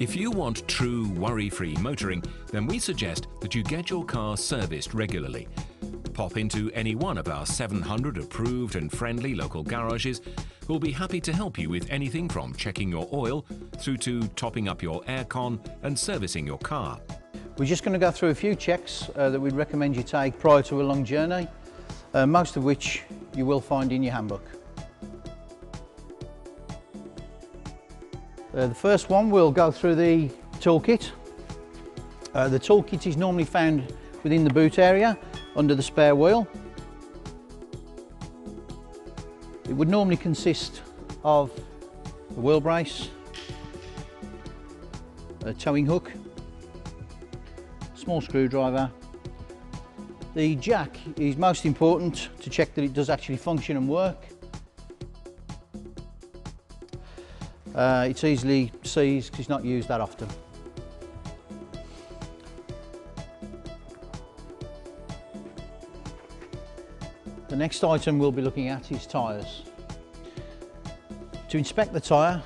If you want true worry-free motoring, then we suggest that you get your car serviced regularly. Pop into any one of our 700 approved and friendly local garages who'll be happy to help you with anything from checking your oil through to topping up your aircon and servicing your car. We're just going to go through a few checks that we'd recommend you take prior to a long journey, most of which you will find in your handbook. The first one, we'll go through the toolkit. The toolkit is normally found within the boot area under the spare wheel. It would normally consist of a wheel brace, a towing hook, small screwdriver. The jack is most important to check that it does actually function and work. It's easily seized because it's not used that often. The next item we'll be looking at is tyres. To inspect the tyre,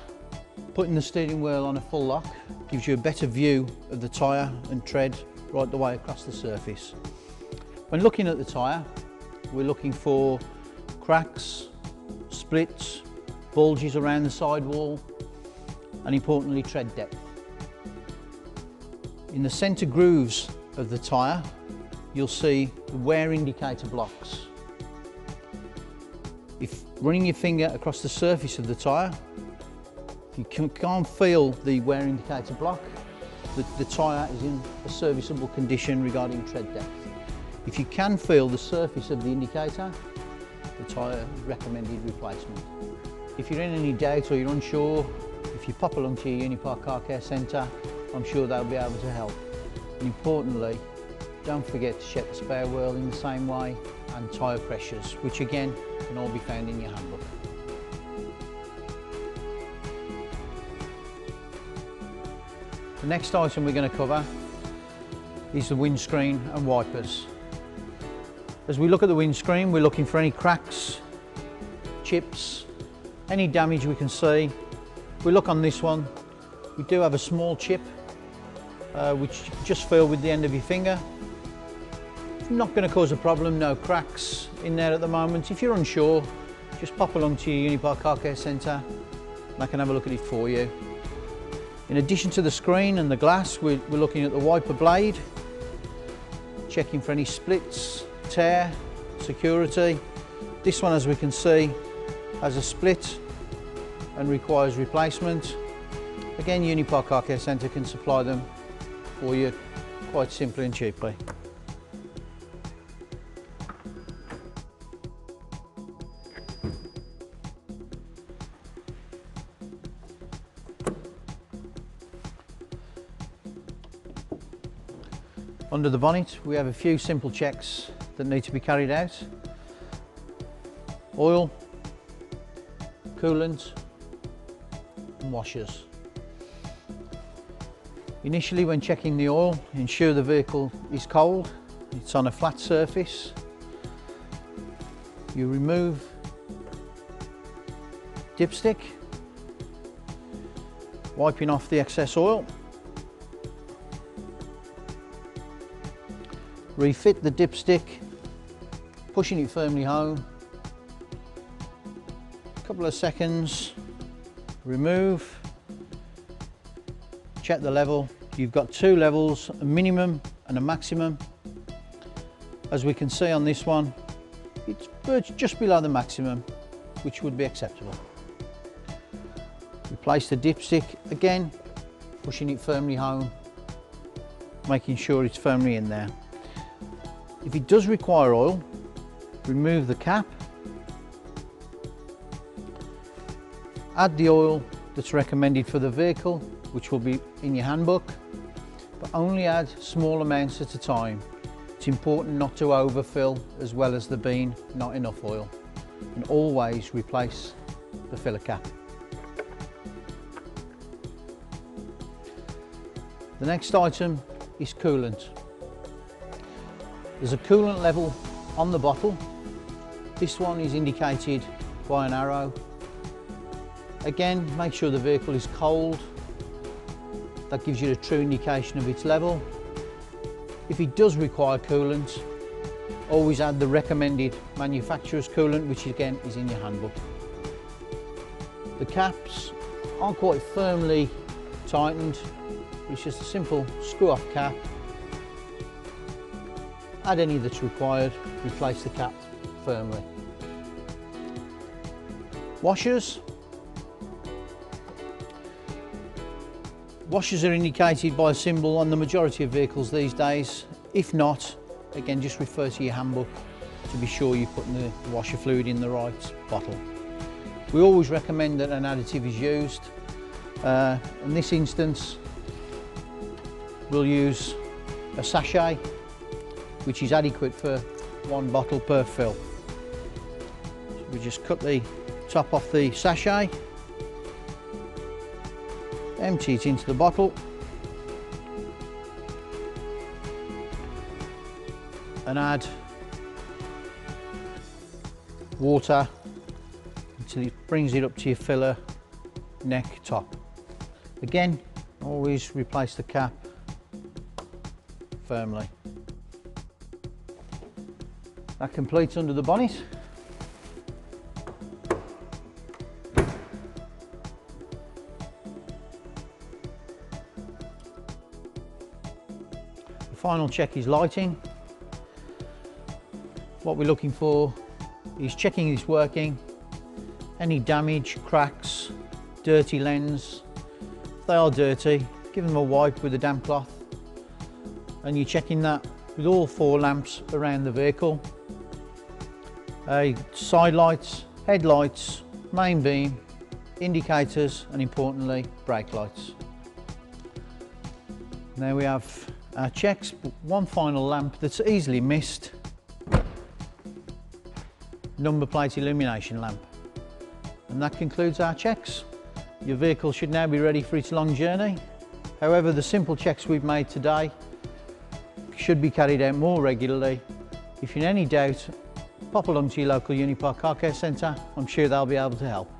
putting the steering wheel on a full lock gives you a better view of the tyre and tread right the way across the surface. When looking at the tyre, we're looking for cracks, splits, bulges around the sidewall, and importantly tread depth. In the centre grooves of the tyre, you'll see the wear indicator blocks. If running your finger across the surface of the tyre, if you can't feel the wear indicator block, the tyre is in a serviceable condition regarding tread depth. If you can feel the surface of the indicator, the tyre is recommended replacement. If you're in any doubt or you're unsure, if you pop along to your Unipart Car Care Centre, I'm sure they'll be able to help. And importantly, don't forget to check the spare wheel in the same way and tyre pressures, which again can all be found in your handbook. The next item we're going to cover is the windscreen and wipers. As we look at the windscreen, we're looking for any cracks, chips, any damage we can see. If we look on this one, we do have a small chip which you can just feel with the end of your finger. It's not going to cause a problem, no cracks in there at the moment. If you're unsure, just pop along to your Unipart Car Care Centre and I can have a look at it for you. In addition to the screen and the glass, we're looking at the wiper blade, checking for any splits, tear, security. This one, as we can see, has a split and requires replacement. Again, Unipart Car Care Centre can supply them for you quite simply and cheaply. Under the bonnet, we have a few simple checks that need to be carried out. Oil, coolant, and washers. Initially, when checking the oil, ensure the vehicle is cold, it's on a flat surface. You remove dipstick, wiping off the excess oil. Refit the dipstick, pushing it firmly home. A couple of seconds, remove, check the level. You've got two levels, a minimum and a maximum. As we can see on this one, it's just below the maximum, which would be acceptable. Replace the dipstick again, pushing it firmly home, making sure it's firmly in there. If it does require oil, remove the cap, add the oil that's recommended for the vehicle, which will be in your handbook, but only add small amounts at a time. It's important not to overfill, as well as there being not enough oil, and always replace the filler cap. The next item is coolant. There's a coolant level on the bottle. This one is indicated by an arrow. Again, make sure the vehicle is cold That gives you a true indication of its level. If it does require coolant, always add the recommended manufacturer's coolant, which again is in your handbook. The caps are quite firmly tightened. It's just a simple screw off cap. Add any that's required, replace the cap firmly. Washers. Washers are indicated by a symbol on the majority of vehicles these days. If not, again, just refer to your handbook to be sure you're putting the washer fluid in the right bottle. We always recommend that an additive is used. In this instance, we'll use a sachet, which is adequate for 1 bottle per fill. So we just cut the top off the sachet, empty it into the bottle, and add water until it brings it up to your filler neck top. Again, always replace the cap firmly. That completes under the bonnet. The final check is lighting. What we're looking for is checking it's working. Any damage, cracks, dirty lens. If they are dirty, give them a wipe with a damp cloth. And you're checking that with all 4 lamps around the vehicle. Side lights, headlights, main beam, indicators, and importantly, brake lights. Now we have our checks, but one final lamp that's easily missed. Number plate illumination lamp. And that concludes our checks. Your vehicle should now be ready for its long journey. However, the simple checks we've made today should be carried out more regularly. If you're in any doubt, pop along to your local Unipart Car Care Centre. I'm sure they'll be able to help.